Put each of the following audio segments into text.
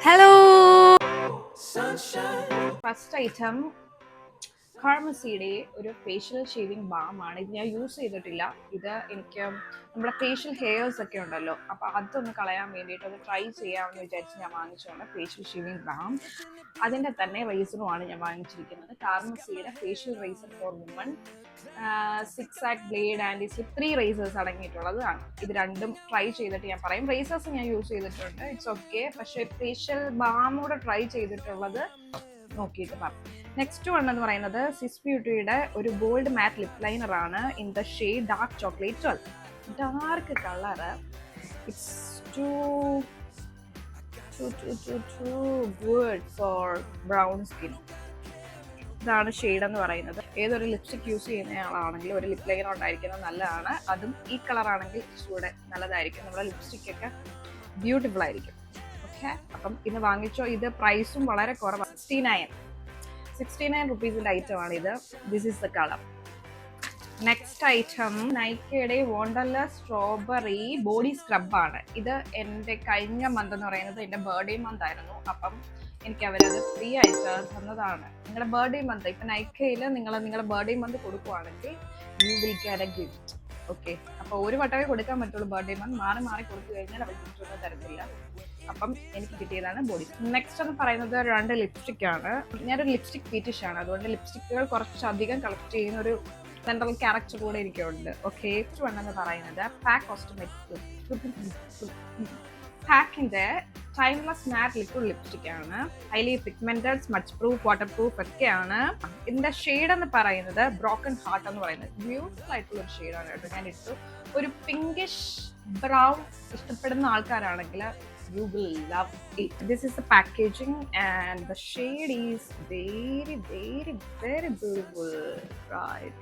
Hello! First item കാർമസിയുടെ ഒരു facial shaving balm ആണ്. ഇത് ഞാൻ യൂസ് ചെയ്തിട്ടില്ല. ഇത് എനിക്ക് നമ്മുടെ ഫേഷ്യൽ ഹെയർസ് ഒക്കെ ഉണ്ടല്ലോ, അപ്പൊ അതൊന്ന് കളയാൻ വേണ്ടിയിട്ട് ഒന്ന് ട്രൈ ചെയ്യാമെന്ന് വിചാരിച്ച് ഞാൻ വാങ്ങിച്ചതാണ് ഫേഷ്യൽ ഷേവിംഗ് ബാം. അതിന്റെ തന്നെ റേസറുമാണ് ഞാൻ വാങ്ങിച്ചിരിക്കുന്നത്. കാർമസിയുടെ facial razor for woman, 6 blade and slip 3 razors അടങ്ങിയിട്ടുള്ളതാണ്. ഇത് രണ്ടും ട്രൈ ചെയ്തിട്ട് ഞാൻ പറയും. റേസേഴ്സ് ഞാൻ യൂസ് ചെയ്തിട്ടുണ്ട്, ഇറ്റ്സ് ഓക്കെ. പക്ഷേ ഫേഷ്യൽ ബാം കൂടെ ട്രൈ ചെയ്തിട്ടുള്ളത് നോക്കിയിട്ട് പറയാം. നെക്സ്റ്റ് വൺ എന്ന് പറയുന്നത് സ്വിസ് ബ്യൂട്ടിയുടെ ഒരു ഗോൾഡ് മാറ്റ് ലിപ് ലൈനർ ആണ്, in the shade dark chocolate 12. Dark colour, it's too good for brown skin. ഇതാണ് ഷെയ്ഡ് എന്ന് പറയുന്നത്. ഏതൊരു ലിപ്സ്റ്റിക് യൂസ് ചെയ്യുന്ന ആളാണെങ്കിലും ഒരു ലിപ് ലൈനർ ഉണ്ടായിരിക്കുന്നത് നല്ലതാണ്. അതും ഈ കളർ ആണെങ്കിൽ ഇച്ചിരി നല്ലതായിരിക്കും. നമ്മുടെ ലിപ്സ്റ്റിക് ഒക്കെ ബ്യൂട്ടിഫുൾ ആയിരിക്കും. ഓക്കെ, അപ്പം ഇന്ന് വാങ്ങിച്ചോ. ഇത് പ്രൈസും വളരെ കുറവാണ്, 69 റുപ്പീസിന്റെ ഐറ്റം ആണ് ഇത്. This is the colour. Next item നൈക്കയുടെ വണ്ടർലസ് സ്ട്രോബെറി ബോഡി സ്ക്രബ് ആണ്. ഇത് എൻ്റെ കഴിഞ്ഞ മന്ത് എന്ന് പറയുന്നത് എൻ്റെ ബർത്ത്ഡേ മന്ത് ആയിരുന്നു. അപ്പം എനിക്ക് അവരത് ഫ്രീ ആയിട്ട് തന്നതാണ്. നിങ്ങളുടെ ബർത്ത്ഡേ മന്ത് ഇപ്പം നൈക്കയിൽ നിങ്ങളുടെ ബർത്ത്ഡേ മന്ത് കൊടുക്കുവാണെങ്കിൽ you will get A gift. Okay, അപ്പോൾ ഒരു വട്ടമേ കൊടുക്കാൻ പറ്റുള്ളൂ. ബർത്ത്ഡേ മന്ത് മാറി മാറി കൊടുത്തു കഴിഞ്ഞാൽ അവർ ഗിഫ്റ്റ് ഒന്നും തരത്തില്ല. അപ്പം എനിക്ക് കിട്ടിയതാണ് ബോഡി. നെക്സ്റ്റ് എന്ന് പറയുന്നത് 2 ലിപ്സ്റ്റിക് ആണ്. ഞാനൊരു ലിപ്സ്റ്റിക് ഫീറ്റിഷ് ആണ്, അതുകൊണ്ട് ലിപ്സ്റ്റിക്കുകൾ കുറച്ചധികം കളക്ട് ചെയ്യുന്ന ഒരു സെൻട്രൽ ക്യാരക്ടർ കൂടെ എനിക്കുണ്ട്. ഓക്കെ, വൺ എന്ന് പറയുന്നത് പാക്ക് കോസ്മെറ്റിക്സ് പാക്കിന്റെ ടൈംലെസ് മാറ്റ് ലിക്വിഡ് ലിപ്സ്റ്റിക് ആണ്. Highly pigmented, smudge proof, waterproof ഒക്കെയാണ്. ഇതിന്റെ ഷെയ്ഡ് എന്ന് പറയുന്നത് ബ്രോക്കൺ ഹാർട്ട് എന്ന് പറയുന്നത് ബ്യൂട്ടിഫുൾ ആയിട്ടുള്ള ഒരു ഷെയ്ഡാണ് കേട്ടോ. ഞാൻ ഇട്ടു ഒരു പിങ്കിഷ് ബ്രൗൺ ഇഷ്ടപ്പെടുന്ന ആൾക്കാരാണെങ്കിൽ you will love it. This is the packaging and the shade is very beautiful. Right.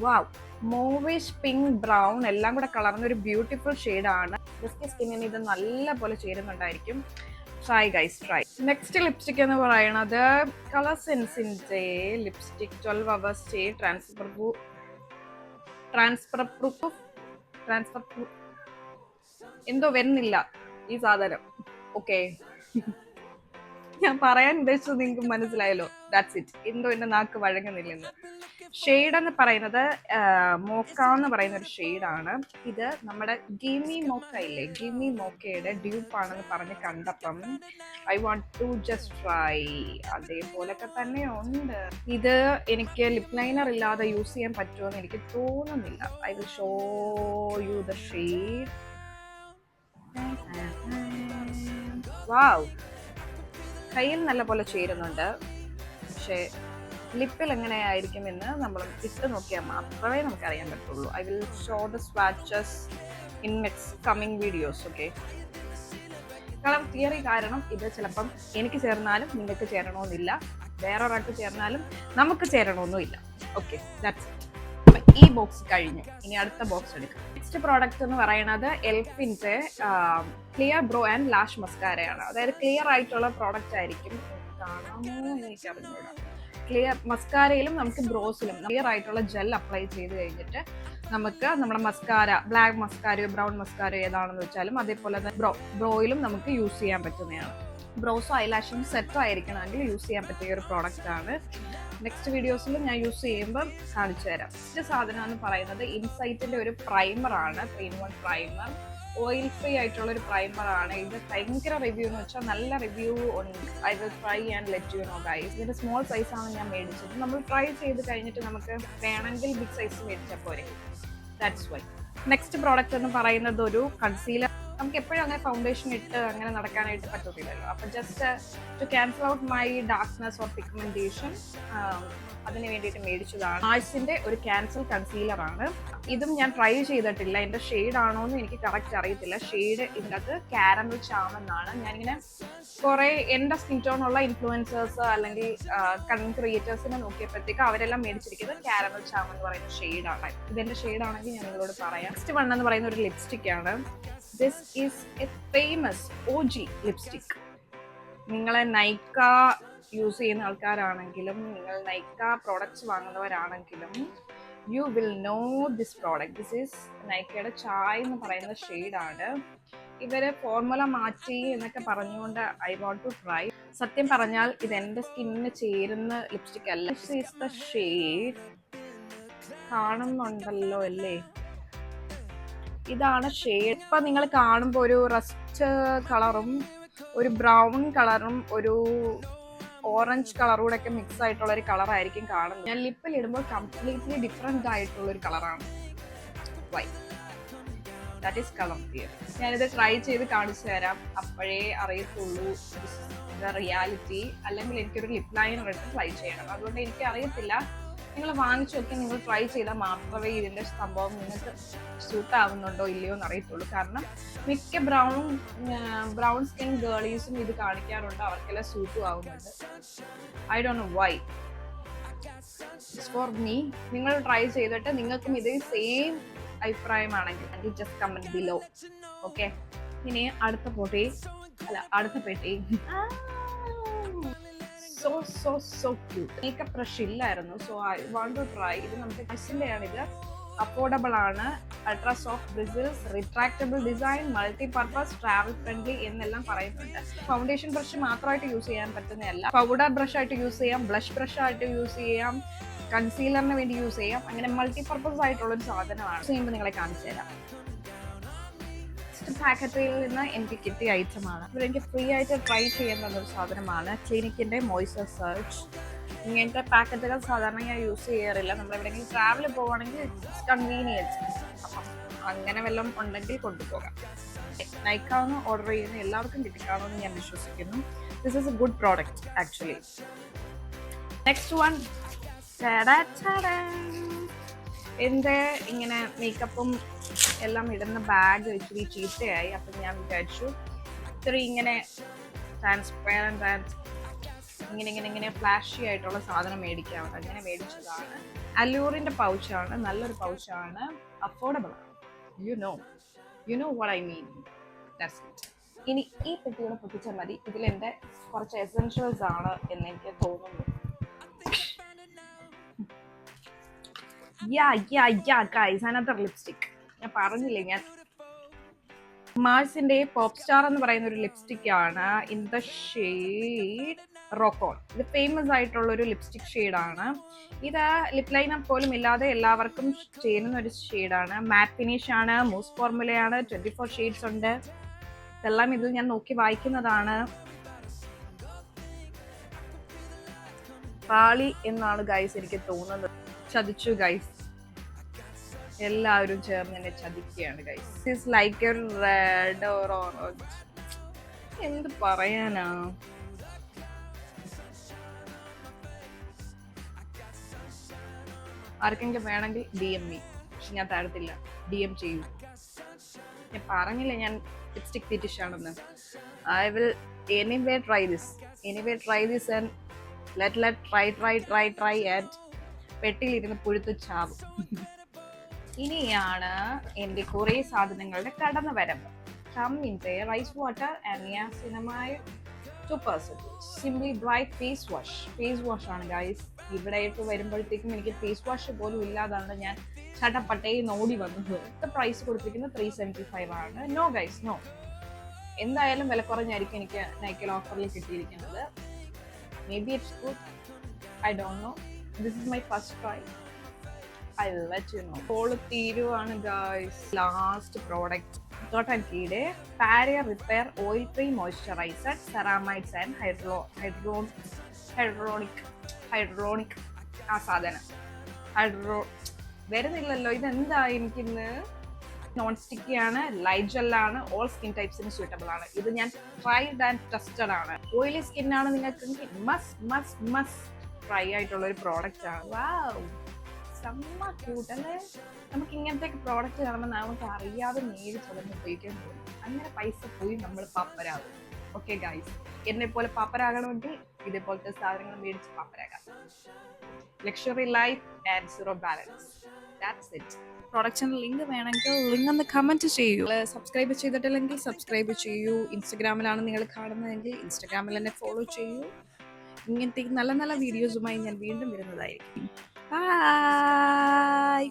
Wow, mauvish pink brown എല്ലാം കൂടെ കളർന്ന ഒരു ബ്യൂട്ടിഫുൾ ഷെയ്ഡ് ആണ്. ജസ്റ്റ് സ്കിന്നിന് ഇത് നല്ല പോലെ ചേരുന്നുണ്ടായിരിക്കും. Try guys, try. Next lipstick എന്ന് പറയുന്നത് കളർ സെൻസിന്റെ lipstick 12 hours stay transfer proof എന്തോ വരുന്നില്ല ഈ സാധനം. ഓക്കെ, ഞാൻ പറയാൻ ഉദ്ദേശിച്ചത് നിങ്ങൾക്ക് മനസ്സിലായല്ലോ. That's it. എന്തോ എന്റെ നാക്ക് വഴങ്ങുന്നില്ലെന്ന്. ഷെയ്ഡ് എന്ന് പറയുന്നത് മോക്ക എന്ന് പറയുന്ന ഒരു ഷെയ്ഡാണ്. ഇത് നമ്മുടെ ഗിമി മോക്ക ഇല്ലേ, ഗിമി മോക്കയുടെ ഡ്യൂപ്പ് ആണെന്ന് പറഞ്ഞ് കണ്ടപ്പം I want to just try. അതേപോലൊക്കെ തന്നെ ഉണ്ട്. ഇത് എനിക്ക് ലിപ് ലൈനർ ഇല്ലാതെ യൂസ് ചെയ്യാൻ പറ്റുമെന്ന് എനിക്ക് തോന്നുന്നില്ല. I will show you the shade. Wow, കയ്യിൽ നല്ല പോലെ ചേരുന്നുണ്ട്. പക്ഷേ ലിപ്പിൽ എങ്ങനെയായിരിക്കും എന്ന് നമ്മൾ ഇട്ട് നോക്കിയാൽ മാത്രമേ നമുക്ക് അറിയാൻ പറ്റുള്ളൂ. I will show the swatches in next coming videos. Okay, colour theory കാരണം ഇത് ചിലപ്പം എനിക്ക് ചേർന്നാലും നിങ്ങൾക്ക് ചേരണമെന്നില്ല, വേറൊരാൾക്ക് ചേർന്നാലും നമുക്ക് ചേരണമെന്നില്ല. Okay, that's it. ഈ ബോക്സ് കഴിഞ്ഞു, ഇനി അടുത്ത ബോക്സ് എടുക്കാം. നെക്സ്റ്റ് പ്രോഡക്റ്റ് എന്ന് പറയുന്നത് എൽഫിന്റെ ക്ലിയർ ബ്രോ ആൻഡ് ലാഷ് മസ്കാരയാണ്. അതായത് ക്ലിയർ ആയിട്ടുള്ള പ്രോഡക്റ്റ് ആയിരിക്കും. കാണാമോ എനിക്ക് അറിഞ്ഞൂടാ. ക്ലിയർ മസ്കാരയിലും നമുക്ക് ബ്രോസിലും ക്ലിയർ ആയിട്ടുള്ള ജെൽ അപ്ലൈ ചെയ്ത് കഴിഞ്ഞിട്ട് നമുക്ക് നമ്മുടെ മസ്കാര, ബ്ലാക്ക് മസ്കാരയോ ബ്രൗൺ മസ്കാരയോ ഏതാണെന്ന് വെച്ചാലും അതേപോലെ തന്നെ ബ്രോയിലും നമുക്ക് യൂസ് ചെയ്യാൻ പറ്റുന്നതാണ്. ബ്രോസോ ഐലാഷും സെറ്റോ ആയിരിക്കണമെങ്കിൽ യൂസ് ചെയ്യാൻ പറ്റിയ ഒരു പ്രോഡക്റ്റ് ആണ്. നെക്സ്റ്റ് വീഡിയോസിൽ ഞാൻ യൂസ് ചെയ്യുമ്പോൾ കാണിച്ചു തരാം. നെക്സ്റ്റ് സാധനം എന്ന് പറയുന്നത് ഇൻസൈറ്റിന്റെ ഒരു പ്രൈമർ ആണ്, 3-in-1 പ്രൈമർ. ഓയിൽ ഫ്രീ ആയിട്ടുള്ള ഒരു പ്രൈമർ ആണ്. ഇത് ഭയങ്കര റിവ്യൂ എന്ന് വെച്ചാൽ നല്ല റിവ്യൂ ഉണ്ട്. I will try and let you know guys. ഇതിന്റെ സ്മോൾ സൈസ് ആണ് ഞാൻ മേടിച്ചത്. നമ്മൾ ട്രൈ ചെയ്ത് കഴിഞ്ഞിട്ട് നമുക്ക് വേണമെങ്കിൽ ബിഗ് സൈസ് മേടിച്ചാൽ പോരെ. That's why. നെക്സ്റ്റ് പ്രോഡക്റ്റ് എന്ന് പറയുന്നത് ഒരു കൺസീലർ. നമുക്ക് എപ്പോഴും അങ്ങനെ ഫൗണ്ടേഷൻ ഇട്ട് അങ്ങനെ നടക്കാനായിട്ട് പറ്റത്തില്ലല്ലോ. അപ്പം just to cancel out my darkness or pigmentation, അതിന് വേണ്ടിയിട്ട് മേടിച്ചതാണ്. ആഴ്സിന്റെ ഒരു ക്യാൻസൽ കൺസീലർ ആണ്. ഇതും ഞാൻ ട്രൈ ചെയ്തിട്ടില്ല. എൻ്റെ ഷെയ്ഡ് ആണോ എന്ന് എനിക്ക് കറക്റ്റ് അറിയത്തില്ല. ഷെയ്ഡ് ഇതിനകത്ത് കാരമൽ ചാമെന്നാണ്. ഞാനിങ്ങനെ കുറെ എൻ്റെ സ്കിൻ ടോണുള്ള ഇൻഫ്ലുവൻസേഴ്സ് അല്ലെങ്കിൽ കണ്ടന്റ് ക്രിയേറ്റേഴ്സിനെ നോക്കിയപ്പോഴത്തേക്ക് അവരെല്ലാം മേടിച്ചിരിക്കുന്നത് കാരമൽ ചാം എന്ന് പറയുന്ന ഷെയ്ഡാണ്. ഇതെന്റെ ഷെയ്ഡാണെങ്കിൽ ഞാൻ നിങ്ങളോട് പറയാം. നെക്സ്റ്റ് വൺ എന്ന് പറയുന്ന ഒരു ലിപ്സ്റ്റിക് ആണ്. This is a famous OG lipstick. നിങ്ങളെ നൈക്ക യൂസ് ചെയ്യുന്ന ആൾക്കാരാണെങ്കിലും നിങ്ങൾ നൈക്ക പ്രോഡക്ട്സ് വാങ്ങുന്നവരാണെങ്കിലും you will know this product. This is നൈക്കയുടെ ചായ് എന്ന് പറയുന്ന ഷെയ്ഡാണ്. ഇവര് ഫോർമുല മാറ്റി എന്നൊക്കെ പറഞ്ഞുകൊണ്ട് ഐ വാണ്ട് ടു ട്രൈ. സത്യം പറഞ്ഞാൽ ഇത് എന്റെ സ്കിന്നിന് ചേരുന്ന ലിപ്സ്റ്റിക് അല്ല. ദിസ് ഈസ് ദ ഷെയ്ഡ്, കാണുന്നുണ്ടല്ലോ അല്ലേ? ഇതാണ് ഷെയ്ഡ്. ഇപ്പൊ നിങ്ങൾ കാണുമ്പോൾ ഒരു റസ്റ്റ് കളറും ഒരു ബ്രൗൺ കളറും ഒരു ഓറഞ്ച് കളറൂടെ ഒക്കെ മിക്സ് ആയിട്ടുള്ള ഒരു കളറായിരിക്കും കാണുന്നത്. ഞാൻ ലിപ്പിൽ ഇടുമ്പോൾ കംപ്ലീറ്റ്ലി ഡിഫറെന്റ് ആയിട്ടുള്ള ഒരു കളറാണ്. Why that is colour theory. ഞാനിത് ട്രൈ ചെയ്ത് കാണിച്ചു തരാം, അപ്പോഴേ അറിയത്തുള്ളൂ ദ റിയാലിറ്റി. അല്ലെങ്കിൽ എനിക്കൊരു ലിപ് ലൈനർ ഇട്ട് ട്രൈ ചെയ്യണം. അതുകൊണ്ട് എനിക്ക് അറിയത്തില്ല. നിങ്ങൾ വാങ്ങിച്ചു നോക്കി നിങ്ങൾ ട്രൈ ചെയ്താൽ മാത്രമേ ഇതിന്റെ സംഭവം നിങ്ങൾക്ക് സൂട്ട് ആവുന്നുണ്ടോ ഇല്ലയോ എന്ന് അറിയത്തുള്ളൂ. കാരണം മിക്ക ബ്രൗൺ സ്കിൻ ഗേളീസും ഇത് കാണിക്കാറുണ്ട്, അവർക്കെല്ലാം സൂട്ടും ആവുന്നുണ്ട്. I don't know why. It's for me. നിങ്ങൾ ട്രൈ ചെയ്തിട്ട് നിങ്ങൾക്കും ഇത് സെയിം അഭിപ്രായമാണെങ്കിൽ ജസ്റ്റ് കമന്റ് ബിലോ. ഓക്കെ, ഇനി അടുത്ത പെട്ടി. So cute. മേക്കപ്പ് ബ്രഷ് ഇല്ലായിരുന്നു, so I want to try. ഇത് നമുക്ക് ബ്രഷിന്റെ ആണ്. ഇത് അഫോർഡബിൾ ആണ്. Ultra soft bristles, retractable design, multi purpose, travel friendly എന്നെല്ലാം പറയുന്നുണ്ട്. ഫൗണ്ടേഷൻ ബ്രഷ് മാത്രമായിട്ട് യൂസ് ചെയ്യാൻ പറ്റുന്നതല്ല, പൗഡർ ബ്രഷ് ആയിട്ട് യൂസ് ചെയ്യാം, ബ്ലഷ് ബ്രഷ് ആയിട്ട് യൂസ് ചെയ്യാം, കൺസീലറിന് വേണ്ടി യൂസ് ചെയ്യാം. അങ്ങനെ മൾട്ടി പർപ്പസ് ആയിട്ടുള്ള ഒരു സാധനമാണ്. ചെയ്യുമ്പോൾ നിങ്ങളെ കാണിച്ചു തരാം. പാക്കറ്റിൽ നിന്ന് എനിക്ക് കിട്ടിയ ഐറ്റമാണ്. ഇവിടെ എനിക്ക് ഫ്രീ ആയിട്ട് ട്രൈ ചെയ്യുന്ന ഒരു സാധനമാണ് ക്ലിനിക്കിന്റെ മോയ്സ്ചർ സർച്ച്. ഇങ്ങനത്തെ പാക്കറ്റുകൾ സാധാരണ ഞാൻ യൂസ് ചെയ്യാറില്ല. നമ്മൾ എവിടെയെങ്കിലും ട്രാവൽ പോവുകയാണെങ്കിൽ കൺവീനിയൻസ്, അപ്പം അങ്ങനെ വല്ലതും ഉണ്ടെങ്കിൽ കൊണ്ടുപോകാം. നൈക്കാന്ന് ഓർഡർ ചെയ്യുന്ന എല്ലാവർക്കും കിട്ടിക്കാണെന്ന് ഞാൻ വിശ്വസിക്കുന്നു. This is A good product actually. Next one, എൻ്റെ ഇങ്ങനെ മേക്കപ്പും എല്ലാം ഇടുന്ന ബാഗ് ഇച്ചിരി ചീത്തയായി. അപ്പം ഞാൻ വിചാരിച്ചു ഇത്തിരി ഇങ്ങനെ ട്രാൻസ്പെറൻറ്റ് ഇങ്ങനെ ഫ്ലാഷി ആയിട്ടുള്ള സാധനം മേടിക്കാറുണ്ട്. അങ്ങനെ മേടിച്ചതാണ്. അല്ലൂറിൻ്റെ പൗച്ചാണ്, നല്ലൊരു പൗച്ചാണ്, അഫോർഡബിൾ ആണ്. You know what I mean. That's it. ഇനി ഈ പെട്ടിയുടെ പൊട്ടിച്ചാൽ മതി. ഇതിലെൻ്റെ കുറച്ച് എസെൻഷ്യൽസ് ആണ് എന്ന് എനിക്ക് തോന്നുന്നു. Guys, another lipstick. ഞാൻ പറഞ്ഞില്ലേ, ഞാൻ മാർസിന്റെ പോപ്പ് സ്റ്റാർ എന്ന് പറയുന്ന ഒരു ലിപ്സ്റ്റിക് ആണ്. In the shade rock on. ഇത് ഫേമസ് ആയിട്ടുള്ള ഒരു ലിപ്സ്റ്റിക് ഷെയ്ഡാണ്. ഇത് ലിപ് ലൈനർ പോലും ഇല്ലാതെ എല്ലാവർക്കും ചേരുന്ന ഒരു ഷെയ്ഡാണ്. മാറ്റ് ഫിനിഷ് ആണ്, മൂസ് ഫോർമുലയാണ്, 24 ഷെയ്ഡ്സ് ഉണ്ട്. ഇതെല്ലാം ഇതിൽ ഞാൻ നോക്കി വായിക്കുന്നതാണ്. പാളി എന്നാണ് ഗൈസ് എനിക്ക് തോന്നുന്നത്. ചതിച്ചു ഗൈസ്, എല്ലാവരും ചേർന്ന് എന്നെ ചതിക്കുകയാണ് guys. It's like a red or orange. എന്ത് പറയാനാ. ആർക്കെങ്കിലും വേണമെങ്കിൽ DM me. പക്ഷെ ഞാൻ തരത്തില്ല. DM ചെയ്യൂ. ഞാൻ പറഞ്ഞില്ല ഞാൻ ലിപ്സ്റ്റിക് ഫെറ്റിഷ് ആണെന്ന്. I will anyway try this and let try and പെട്ടിയിലിരുന്ന് പുഴുത്ത് ചാവും. ഇനിയാണ് എൻ്റെ കുറേ സാധനങ്ങളുടെ കടന്നു വരവ്. കമ്മിൻ്റെ rice water and niacinamide 2%. Simply bright face wash ആണ് ഗൈസ്. ഇവിടേക്ക് വരുമ്പോഴത്തേക്കും എനിക്ക് ഫേസ് വാഷ് പോലും ഇല്ലാതാണ് ഞാൻ ചട്ടപ്പട്ടയെ നോടി വന്നത്. പ്രൈസ് കൊടുത്തിരിക്കുന്നത് 375 ആണ്. No guys, no. എന്തായാലും വില കുറഞ്ഞായിരിക്കും എനിക്ക് നൈക്കൽ ഓഫറിൽ കിട്ടിയിരിക്കുന്നത്. Maybe it's good, I don't know. This is my first try. I'll let you know. ഇപ്പോൾ തീരുവാണ് ഗൈസ്. ലാസ്റ്റ് പ്രോഡക്റ്റ് തൊട്ടൻകീടെ barrier repair oil free moisturiser, ceramides and hydronic ആ സാധനം വരുന്നില്ലല്ലോ. ഇതെന്താ എനിക്കിന്ന്. നോൺ സ്റ്റിക്കി ആണ്, ലൈറ്റ് ജെല്ലാണ്, ഓൾ സ്കിൻ ടൈപ്സിന് സ്യൂട്ടബിൾ ആണ്. ഇത് ഞാൻ ട്രൈഡ് ആൻഡ് ടെസ്റ്റഡ് ആണ്. ഓയിലി സ്കിന്നാണ് നിങ്ങൾക്ക് മസ്റ്റ് ട്രൈ ആയിട്ടുള്ള ഒരു പ്രോഡക്റ്റ് ആണ്. വാവ്, സെമ്മ ക്യൂട്ട് അല്ലേ. നമുക്ക് ഇങ്ങനത്തെ പ്രോഡക്റ്റ് കാണുമ്പോൾ നമുക്ക് അറിയാതെ നേരിട്ടതൊന്ന് ഉപയോഗിക്കാൻ തോന്നും. അങ്ങനെ പൈസ പോയി നമ്മൾ പാപ്പരാകും. ഓക്കെ ഗൈസ്, എന്നെ പോലെ പാപ്പരാകണമെങ്കിൽ ഇതേപോലത്തെ സാധനങ്ങൾ മേടിച്ച് പാപ്പരാകാം. Luxury life and zero balance. That's it. പ്രൊഡക്റ്റിൻ്റെ ലിങ്ക് വേണമെങ്കിൽ ലിങ്ക് ഒന്ന് കമൻറ്റ് ചെയ്യൂ. സബ്സ്ക്രൈബ് ചെയ്തിട്ടില്ലെങ്കിൽ സബ്സ്ക്രൈബ് ചെയ്യൂ. ഇൻസ്റ്റഗ്രാമിലാണ് നിങ്ങൾ കാണുന്നതെങ്കിൽ ഇൻസ്റ്റഗ്രാമിൽ എന്നെ ഫോളോ ചെയ്യൂ. ഇങ്ങനത്തെ നല്ല നല്ല വീഡിയോസുമായി ഞാൻ വീണ്ടും വരുന്നതായിരിക്കും. Bye.